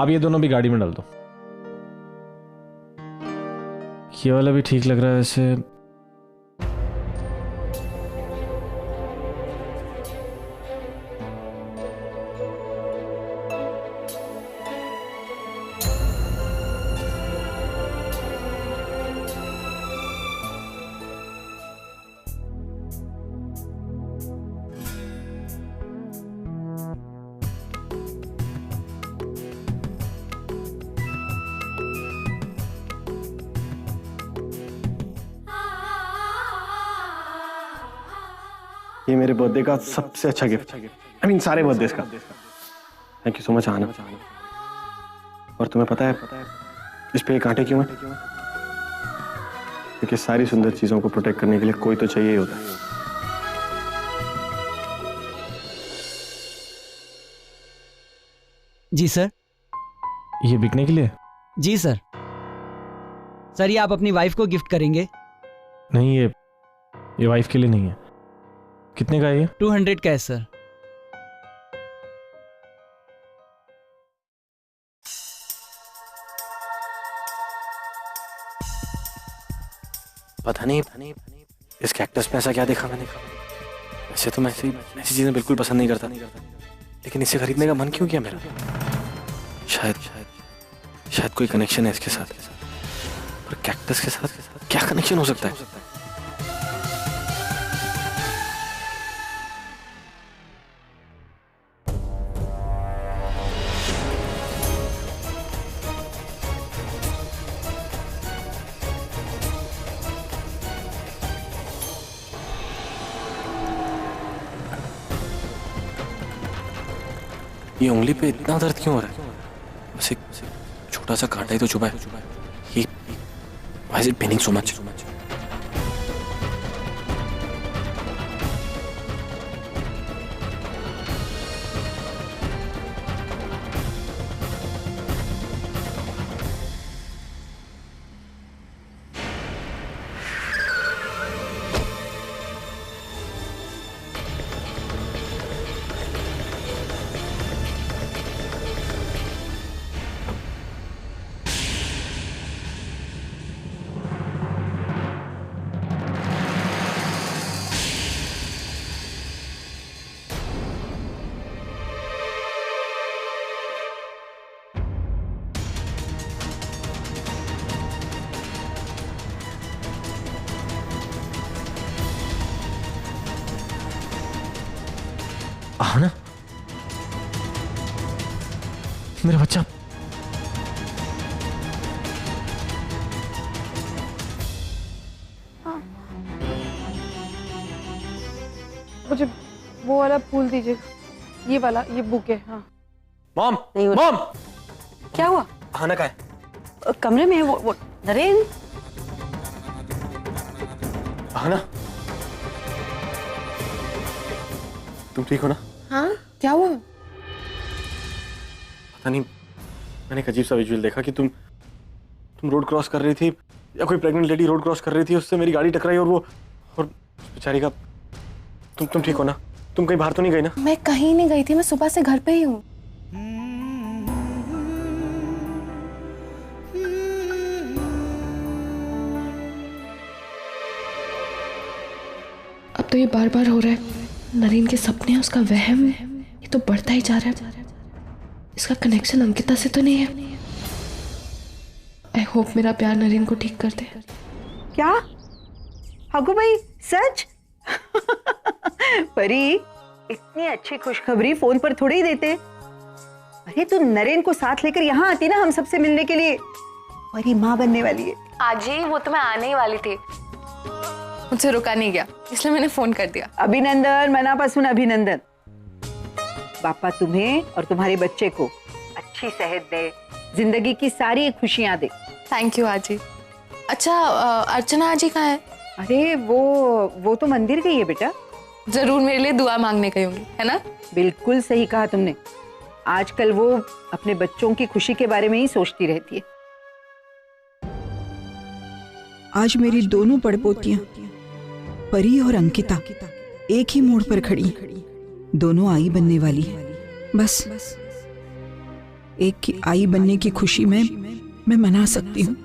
आप ये दोनों भी गाड़ी में डाल दो। ये वाला भी ठीक लग रहा है वैसे। ये मेरे बर्थडे का सबसे अच्छा गिफ्ट, आई मीन सारे बर्थडे का। थैंक यू सो मच आना। और तुम्हें पता है इस पे ये कांटे क्यों हैं? क्योंकि सारी सुंदर चीजों को प्रोटेक्ट करने के लिए कोई तो चाहिए ही होता है। जी सर। ये बिकने के लिए? जी सर। सर ये आप अपनी वाइफ को गिफ्ट करेंगे? नहीं, ये वाइफ के लिए नहीं है। कितने का है ये? 200 का है सर। पता नहीं इस कैक्टस में ऐसा क्या देखा मैंने। वैसे तो मैं ऐसी चीजें बिल्कुल पसंद नहीं करता, लेकिन इसे खरीदने का मन क्यों किया मेरा? शायद कोई कनेक्शन है इसके साथ। पर कैक्टस के साथ क्या कनेक्शन हो सकता है? ये उंगली पे इतना दर्द क्यों हो रहा है? बस एक छोटा सा कांटा ही तो चुभा है। ये why is it paining so much? हाँ ना, मेरा बच्चा। हाँ। मुझे वो वाला फूल दीजिए, ये वाला, ये बुके। हाँ। मॉम, नहीं हो मॉम, क्या हुआ? खाना कहाँ है? कमरे में है वो नरेन। हाँ ना, तुम ठीक हो ना? हाँ, क्या हुआ? पता नहीं, मैंने एक अजीब सा विजुअल देखा कि तुम रोड क्रॉस कर रही थी, या कोई प्रेग्नेंट लेडी रोड क्रॉस कर रही थी, उससे मेरी गाड़ी टकराई और बेचारी का। तुम ठीक हो ना? तुम कहीं बाहर तो नहीं गई ना? मैं कहीं नहीं गई थी, मैं सुबह से घर पे ही हूँ। अब तो ये बार बार हो रहा है। नरेन के सपने, उसका वहम, ये तो बढ़ता ही जा रहा है। इसका कनेक्शन अंकिता से तो नहीं है। आई होप मेरा प्यार नरेन को ठीक कर दे। क्या हगू भाई, सच? परी, इतनी अच्छी खुशखबरी फोन पर थोड़ी ही देते। अरे तू नरेन को साथ लेकर यहाँ आती ना हम सबसे मिलने के लिए। परी माँ बनने वाली है। आज ही वो तो मैं आने ही वाली थी, मुझसे रुका नहीं गया, इसलिए मैंने फोन कर दिया। अभिनंदन, मनापासून अभिनंदन। बापा तुम्हें और तुम्हारे बच्चे को अच्छी सेहत दे, जिंदगी की सारी खुशियां दे। थैंक यू आजी। अच्छा, अर्चना आजी कहाँ है? अरे वो तो मंदिर गई है बेटा। जरूर मेरे लिए दुआ मांगने गई होंगी, है ना? बिल्कुल सही कहा तुमने। आजकल वो अपने बच्चों की खुशी के बारे में ही सोचती रहती है। आज मेरी दोनों पड़पोतियां परी और अंकिता एक ही मोड़ पर खड़ी, दोनों आई बनने वाली है। बस एक की आई बनने की खुशी में मैं मना सकती हूँ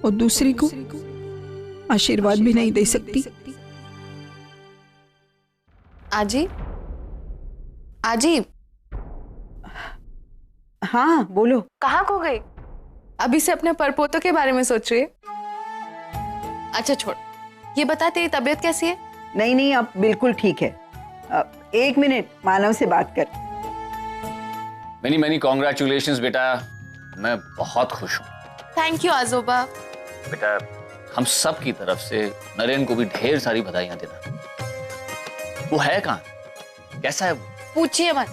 और दूसरी को आशीर्वाद भी नहीं दे सकती। आजी, आजी। हाँ बोलो। कहाँ खो गई? अभी से अपने परपोतों के बारे में सोच रही है? अच्छा छोड़, ये बता तेरी तबीयत कैसी है? नहीं नहीं, अब बिल्कुल ठीक है। एक मिनट, मानव से बात कर। मैनी मैनी कॉन्ग्रेचुलेशंस बेटा, मैं बहुत खुश हूँ। थैंक यू आजोबा। बेटा हम सब की तरफ से नरेन को भी ढेर सारी बधाइयां देना। वो है कहाँ, कैसा है वो? पूछिए मत,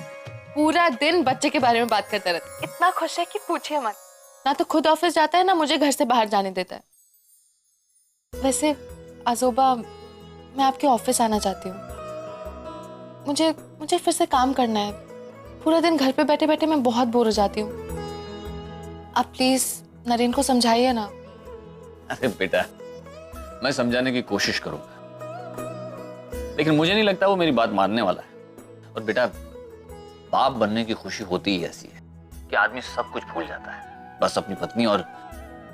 पूरा दिन बच्चे के बारे में बात करता रहता है। इतना खुश है कि पूछिए मत। ना तो खुद ऑफिस जाता है, ना मुझे घर से बाहर जाने देता है। वैसे आजोबा, मैं आपके ऑफिस आना चाहती हूँ। मुझे फिर से काम करना है। पूरा दिन घर पे बैठे बैठे मैं बहुत बोर हो जाती हूँ। आप प्लीज नरेन को समझाइए ना। अरे बेटा, मैं समझाने की कोशिश करूंगा, लेकिन मुझे नहीं लगता वो मेरी बात मानने वाला है। और बेटा, बाप बनने की खुशी होती ही ऐसी है कि आदमी सब कुछ भूल जाता है, बस अपनी पत्नी और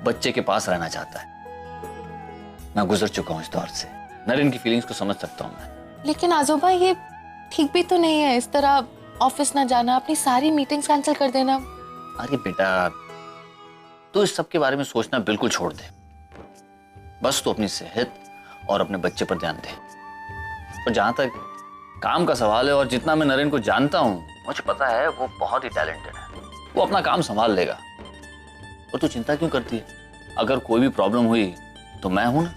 बच्चे के पास रहना चाहता है। मैं गुजर चुका हूं इस दौर से, नरेन की फीलिंग्स को समझ सकता हूं मैं। लेकिन आजोबा, ये ठीक भी तो नहीं है इस तरह ऑफिस ना जाना, अपनी सारी मीटिंग्स कैंसिल कर देना। अरे बेटा, तू इस सब के बारे में सोचना बिल्कुल छोड़ दे। बस तू अपनी सेहत और अपने बच्चे पर ध्यान दे। और जहां तक काम का सवाल है, और जितना मैं नरेन को जानता हूं, मुझे पता है वो बहुत ही टैलेंटेड है। वो अपना काम संभाल लेगा। और तू चिंता क्यों करती है? अगर कोई भी प्रॉब्लम हुई तो मैं हूं ना,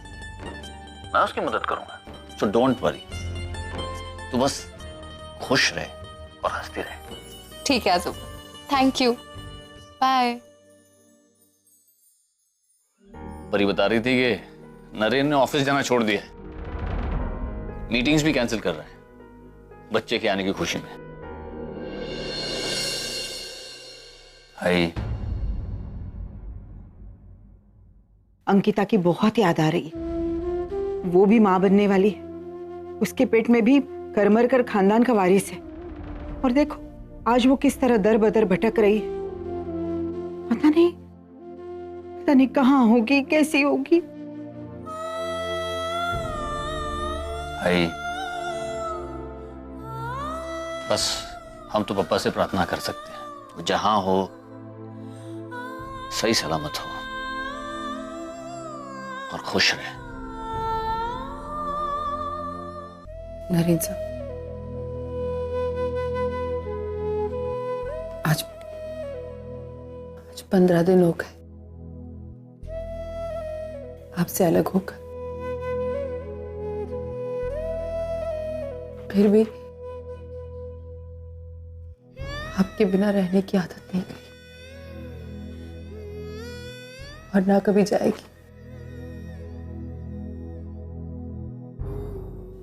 मैं उसकी मदद करूंगा। सो डोंट वरी, तू बस खुश रहे और हंसती रहे। ठीक है आजोबा, थैंक यू, बाय। परी बता रही थी कि नरेन ने ऑफिस जाना छोड़ दिया है, मीटिंग्स भी कैंसिल कर रहे हैं बच्चे के आने की खुशी में। हाय, अंकिता की बहुत याद आ रही है। वो भी मां बनने वाली है। उसके पेट में भी करमर कर खानदान का वारिस है। और देखो आज वो किस तरह दर बदर भटक रही है। पता नहीं कहाँ होगी, कैसी होगी। हाय, बस हम तो पापा से प्रार्थना कर सकते हैं, वो जहां हो सही सलामत हो और खुश रहे। नरेन साहब, आज 15 दिन हो गए आपसे अलग होकर, फिर भी आपके बिना रहने की आदत नहीं गई और ना कभी जाएगी।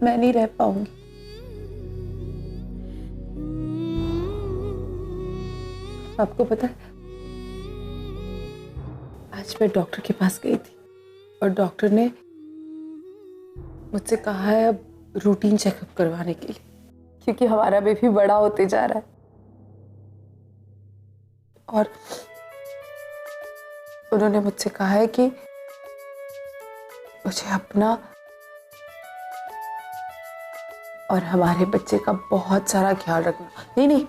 मैं नहीं रह पाऊंगी। आपको पता है, आज मैं डॉक्टर के पास गई थी और डॉक्टर ने मुझसे कहा है अब रूटीन चेकअप करवाने के लिए, क्योंकि हमारा बेबी बड़ा होते जा रहा है। और उन्होंने मुझसे कहा है कि मुझे अपना और हमारे बच्चे का बहुत सारा ख्याल रखना। नहीं,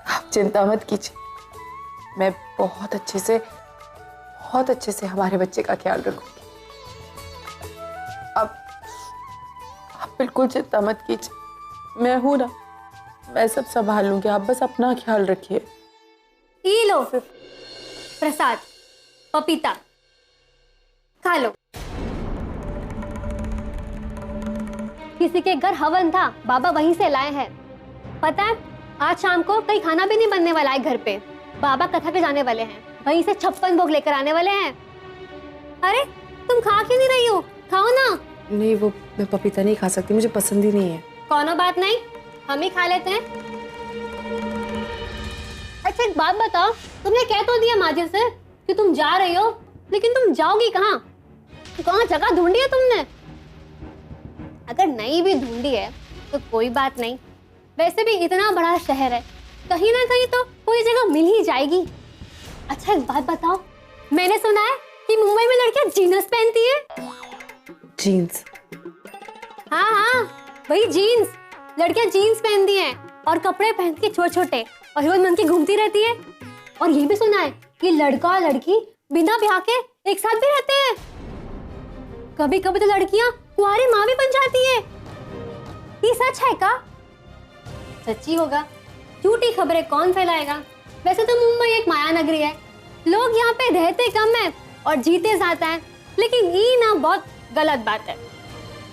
आप चिंता मत कीजिए, मैं बहुत अच्छे से हमारे बच्चे का ख्याल रखूंगी। आप बिल्कुल चिंता मत कीजिए, मैं हूं ना, मैं सब संभाल लूंगी। आप बस अपना ख्याल रखिए। ये लो प्रसाद, पपीता खा लो। किसी के घर हवन था, बाबा वहीं से लाए हैं। पता है आज शाम को कहीं खाना भी नहीं बनने वाला है घर पे। बाबा कथा पे जाने वाले हैं, वहीं से 56 भोग लेकर आने वाले हैं। अरे तुम खा क्यों नहीं रही हो? खाओ ना। नहीं, वो मैं पपीता नहीं खा सकती, मुझे पसंद ही नहीं है। कोनो बात नहीं, हम ही खा लेते हैं। अच्छा एक बात बताओ, तुमने कह तो दिया माजिद से कि तुम जा रही हो, लेकिन तुम जाओगी कहाँ? कहाँ जगह ढूंढी है तुमने? अगर नहीं भी ढूंढी है तो कोई बात नहीं, वैसे भी इतना बड़ा शहर है, कहीं ना कहीं तो कोई जगह मिल ही जाएगी। अच्छा एक बात बताओ, मैंने सुना है कि मुंबई में लड़कियां जीन्स पहनती है। जीन्स? हाँ हाँ वही जीन्स, लड़कियां जीन्स पहनती हैं और कपड़े पहन के छोटे छोटे और रोज मन की घूमती रहती है। और ये भी सुना है कि लड़का और लड़की बिना ब्याह के एक साथ भी रहते हैं। कभी कभी तो लड़कियां कुंवारी माँ भी बन जाती है। ये सच है का? सच्ची होगा, झूठी खबरें कौन फैलाएगा। वैसे तो मुंबई एक माया नगरी है, लोग यहाँ पे रहते कम है और जीते ज्यादा है, लेकिन ये ना बहुत गलत बात है।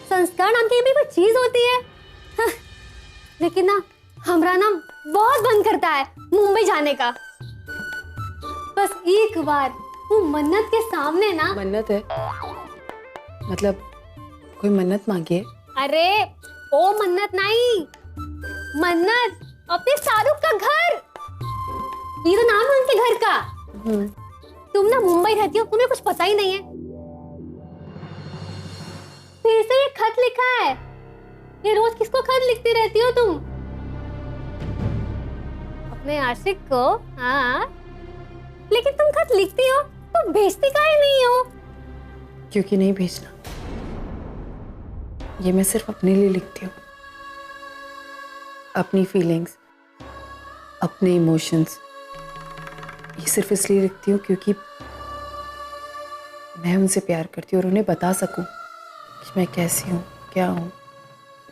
संस्कार नाम की भी कोई चीज होती है। हाँ, लेकिन ना हमारा ना बहुत मन करता है मुंबई जाने का। बस एक बार वो मन्नत के सामने ना। मन्नत है? मतलब कोई मन्नत मांगी है? अरे ओ मन्नत नहीं, मन्नत अपने शाहरुख का घर। ये तो नाम है उनके घर का। तुम ना मुंबई रहती हो, तुम्हें कुछ पता ही नहीं है। फिर से ये खत लिखा है। ये रोज किसको खत लिखती रहती हो तुम? अपने आशिक को? हाँ, लेकिन तुम खत लिखती हो तो भेजती काहे नहीं हो? क्योंकि नहीं भेजना, ये मैं सिर्फ अपने लिए लिखती हूँ। अपनी फीलिंग्स, अपने इमोशंस, ये सिर्फ इसलिए लिखती हूँ क्योंकि मैं उनसे प्यार करती हूँ और उन्हें बता सकूं कि मैं कैसी हूँ, क्या हूँ।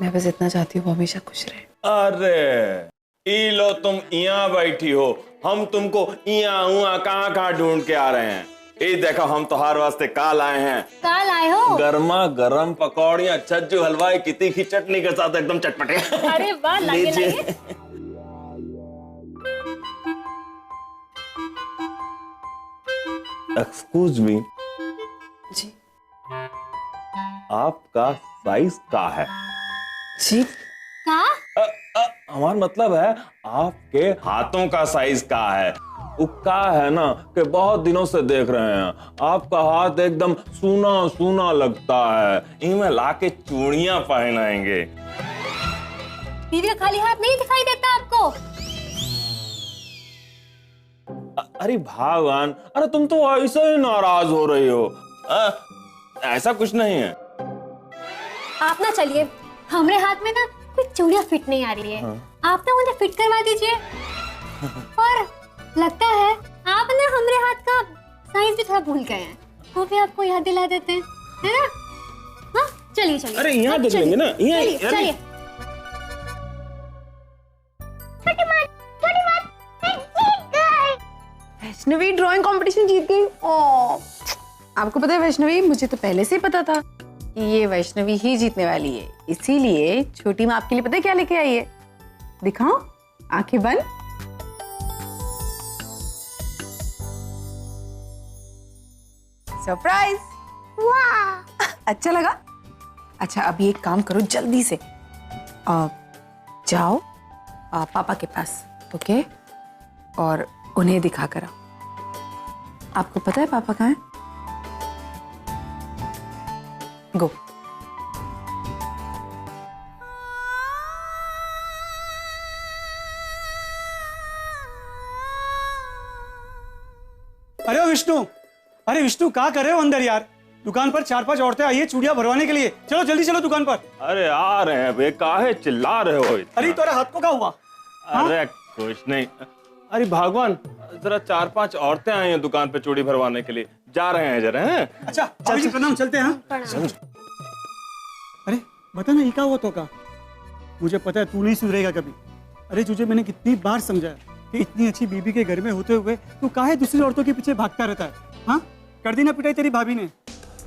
मैं बस इतना चाहती हूँ वो हमेशा खुश रहे। अरे ई लो, तुम यहाँ बैठी हो, हम तुमको यहाँ हुआ कहाँ कहाँ ढूंढ के आ रहे हैं। ये देखो, हम तुम्हार वास्ते काल आए हैं। काल आए हो? गर्मा गर्म पकौड़ियाँ, छज्जू हलवाई की तीखी चटनी के साथ एकदम चटपटे। अरे वाह, लागे लागे। एक्सक्यूज मी जी, आपका साइज का है? जी का? हमारा मतलब है आपके हाथों का साइज का है। उक्का है ना कि बहुत दिनों से देख रहे हैं, आपका हाथ एकदम सूना सूना लगता है। इनमें लाके चूड़ियां पहनाएंगे। बीवी का खाली हाथ नहीं दिखाई देता आपको? अरे भगवान, अरे तुम तो ऐसे ही नाराज हो रही हो। ऐसा कुछ नहीं है। आप ना चलिए, हमारे हाथ में ना कोई चूड़ियां फिट नहीं आ रही है। आप ना मुझे फिट करवा दीजिए। और लगता है आप ना हमारे हाथ का साइज भी थोड़ा भूल गए हैं, वो भी आपको याद दिला देते हैं, है ना? हाँ चलिए चलिए। अरे यहाँ देख लेंगे ना, यहाँ। चलिए। वैष्णवी ड्राइंग कंपटीशन जीत गई। ओह, आपको पता है वैष्णवी, मुझे तो पहले से ही पता था कि ये वैष्णवी ही जीतने वाली है। इसीलिए छोटी माँ आपके लिए पता है क्या लेके आई है? दिखाओ, आंखें बंद। सरप्राइज। वाह, अच्छा लगा? अच्छा अभी एक काम करो, जल्दी से जाओ पापा के पास, ओके? और उन्हें दिखा कर आओ। आपको पता है पापा कहाँ हैं? गो। अरे विष्णु, अरे विष्णु क्या कर रहे हो अंदर यार? दुकान पर 4-5 औरतें आई है चूड़ियां भरवाने के लिए। चलो जल्दी चलो दुकान पर। अरे आ रहे हैं बे, काहे चिल्ला रहे हो? अरे तुम्हारे हाथ को क्या हुआ? अरे कुछ नहीं। अरे भगवान, जरा 4-5 औरतें आई हैं दुकान पे चूड़ी भरवाने के लिए, जा रहे हैं जरा। हैं? अच्छा भाभी जी प्रणाम, चलते हैं। अरे बता ना, ये क्या हुआ तो का? मुझे पता है तू नहीं सुधरेगा कभी। अरे तुझे मैंने कितनी बार समझाया कि इतनी अच्छी बीबी के घर में होते हुए तू काहे दूसरी औरतों के पीछे भागता रहता है? हाँ, कर दी ना पिटाई तेरी भाभी ने।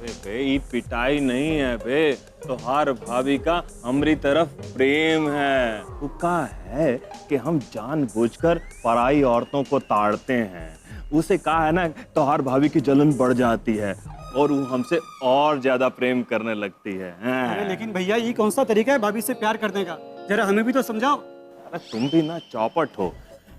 बे ये पिटाई नहीं है बे, तो हर भाभी का हमारी तरफ प्रेम है। वो का है कि हम जानबूझकर पराई औरतों को ताड़ते हैं। उसे कहा है ना, तो हर भाभी की जलन बढ़ जाती है और वो हमसे और ज्यादा प्रेम करने लगती है। अरे लेकिन भैया, ये कौन सा तरीका है भाभी से प्यार करने का? जरा हमें भी तो समझाओ। अरे तुम भी ना चौपट हो,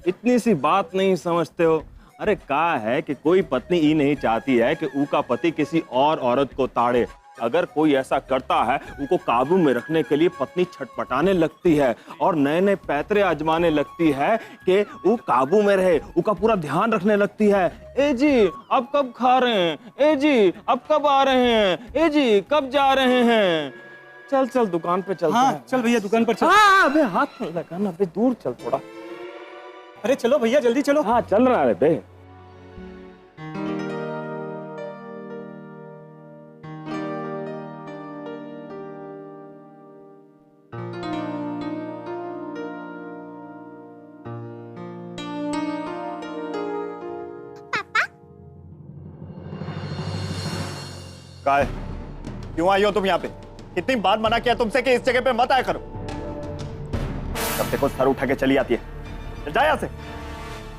इतनी सी बात नहीं समझते हो। अरे का है कि कोई पत्नी ये नहीं चाहती है कि ऊ का पति किसी और औरत को ताड़े। अगर कोई ऐसा करता है, उनको काबू में रखने के लिए पत्नी छटपटाने लगती है और नए नए पैतरे आजमाने लगती है कि वो काबू में रहे, उसका पूरा ध्यान रखने लगती है। ए जी अब कब खा रहे हैं, ए जी अब कब आ रहे हैं, ए जी कब जा रहे हैं। चल चल दुकान पे चलते हैं। चल भैया दुकान पर चल। हाँ अबे हाथ नहीं लगाना, अबे दूर चल थोड़ा। अरे चलो भैया जल्दी चलो। हाँ चल रहा है बे। क्या है? क्यों आई हो तुम यहाँ पे? कितनी बार मना किया तुमसे कि इस जगह पे मत आया करो। तब देखो सर उठा के चली आती है। जा यहाँ से।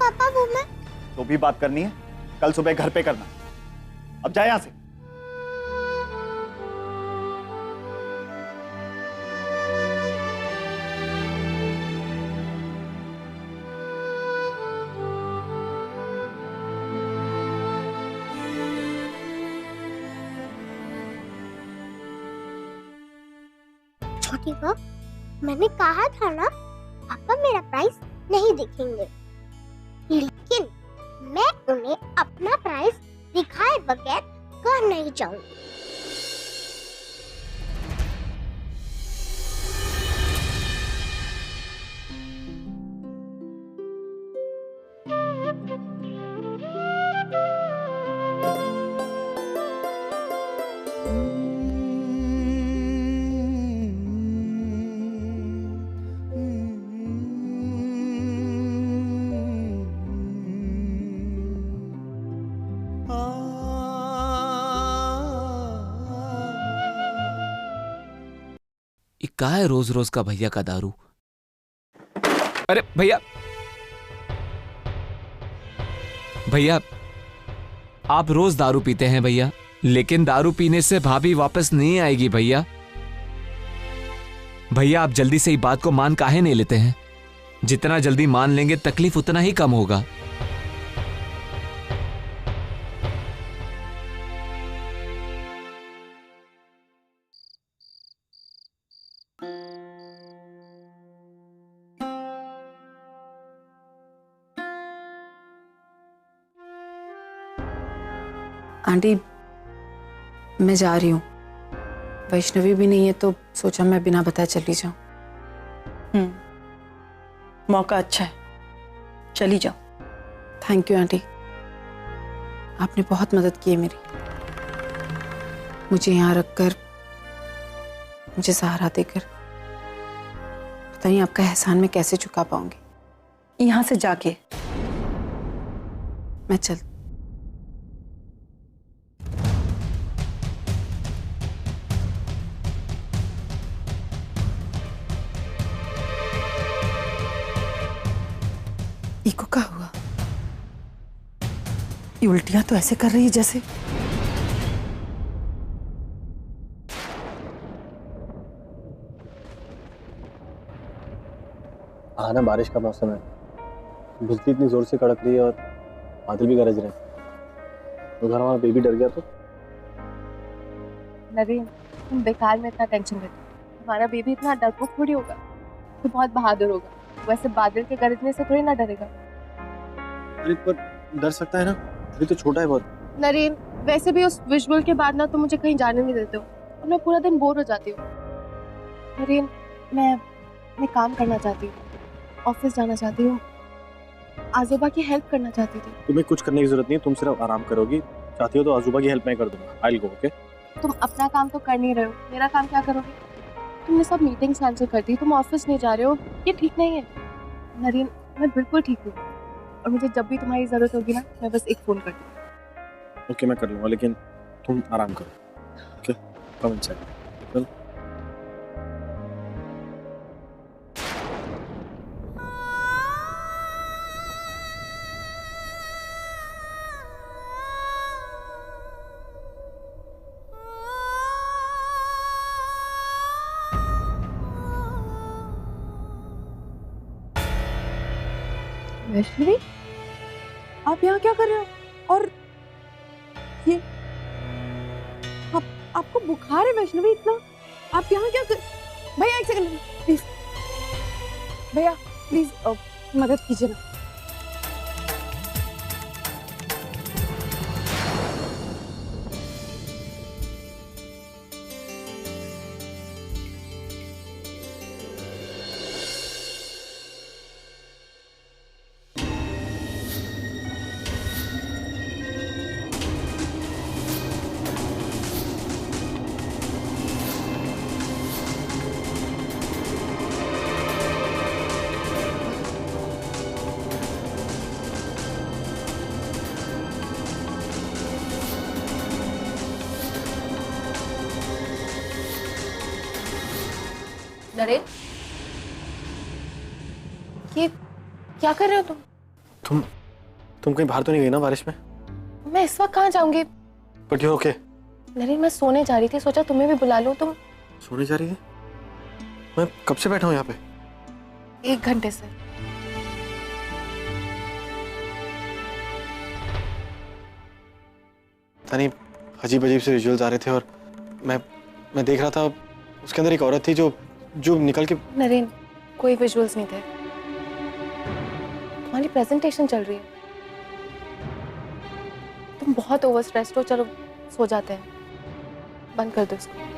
पापा वो मैं तो भी बात करनी है, कल सुबह घर पे करना। अब जा यहाँ से। छोटी माँ, मैंने कहा था ना पापा मेरा प्राइस नहीं देखेंगे, लेकिन मैं उन्हें अपना प्राइस दिखाए बगैर कह नहीं जाऊंगी। का है रोज रोज का भैया का दारू। अरे भैया, भैया आप रोज दारू पीते हैं भैया, लेकिन दारू पीने से भाभी वापस नहीं आएगी भैया। भैया आप जल्दी से ही बात को मान काहे नहीं लेते हैं? जितना जल्दी मान लेंगे तकलीफ उतना ही कम होगा। आंटी मैं जा रही हूँ, वैष्णवी भी नहीं है तो सोचा मैं बिना बताए चली जाऊं। मौका अच्छा है, चली जाओ। थैंक यू आंटी, आपने बहुत मदद की है मेरी। मुझे यहाँ रखकर, मुझे सहारा देकर, पता नहीं आपका एहसान मैं कैसे चुका पाऊंगी। यहाँ से जाके मैं चल इको क्या हुआ? ये उल्टियां तो ऐसे कर रही है जैसे ना बारिश का मौसम है, बिजली इतनी जोर से कड़क रही है और बादल भी गरज रहे हैं। तो घर हमारा बेबी डर गया तो नवीन, तुम बेकार में इतना टेंशन लेते हो। हमारा बेबी इतना डरपोक थोड़ी होगा, तो बहुत बहादुर होगा। वैसे बादल के गरजने से थोड़ी ना डरेगा। अरे पर डर सकता है ना, अभी तो छोटा है बहुत। नरेन, वैसे भी उस विजुअल के बाद ना तुम मुझे कहीं जाने नहीं देते हो और मैं पूरा दिन बोर हो जाती हूँ। नरेन, मैं काम करना चाहती हूँ, ऑफिस जाना चाहती हूँ, आजोबा की हेल्प करना चाहती थी। तुम्हें कुछ करने की जरूरत नहीं है, तुम सिर्फ आराम करोगी। चाहती हो तो आजोबा की हेल्प मैं कर दूंगा। I will go. ओके? तुम अपना काम तो कर नहीं रहे हो, मेरा काम क्या करोगे? तुमने सब मीटिंग्स कैंसिल कर दी, तुम ऑफिस नहीं जा रहे हो, ये ठीक नहीं है। नरेन, मैं बिल्कुल ठीक हूँ और मुझे जब भी तुम्हारी जरूरत होगी ना, मैं बस एक फोन कर दूँगी। ओके मैं कर लूंगा, लेकिन तुम आराम करो। Okay, come inside. चल। वैष्णवी, आप यहाँ क्या कर रहे हो? और ये आपको बुखार है वैष्णवी इतना? आप यहाँ क्या कर... भैया एक सेकंड प्लीज, भैया प्लीज मदद कीजिए ना। नरेन, ये क्या कर रहे हो तुम? तुम कहीं बाहर तो नहीं गई ना बारिश में? मैं इस वक्त कहाँ जाऊंगी? But you okay? नरेन, मैं सोने जा रही थी, सोचा तुम्हें भी बुला लूं। तुम सोने जा रही है? मैं कब से बैठा हूँ यहाँ पे? 1 घंटे से। नहीं, अजीब अजीब से विजुअल्स आ रहे थे और मैं देख रहा था, उसके अंदर एक औरत थी जो निकल के। नरेन, कोई विजुअल्स नहीं थे, तुम्हारी प्रेजेंटेशन चल रही है। तुम बहुत ओवर स्ट्रेस्ड हो, चलो सो जाते हैं, बंद कर दो इसको।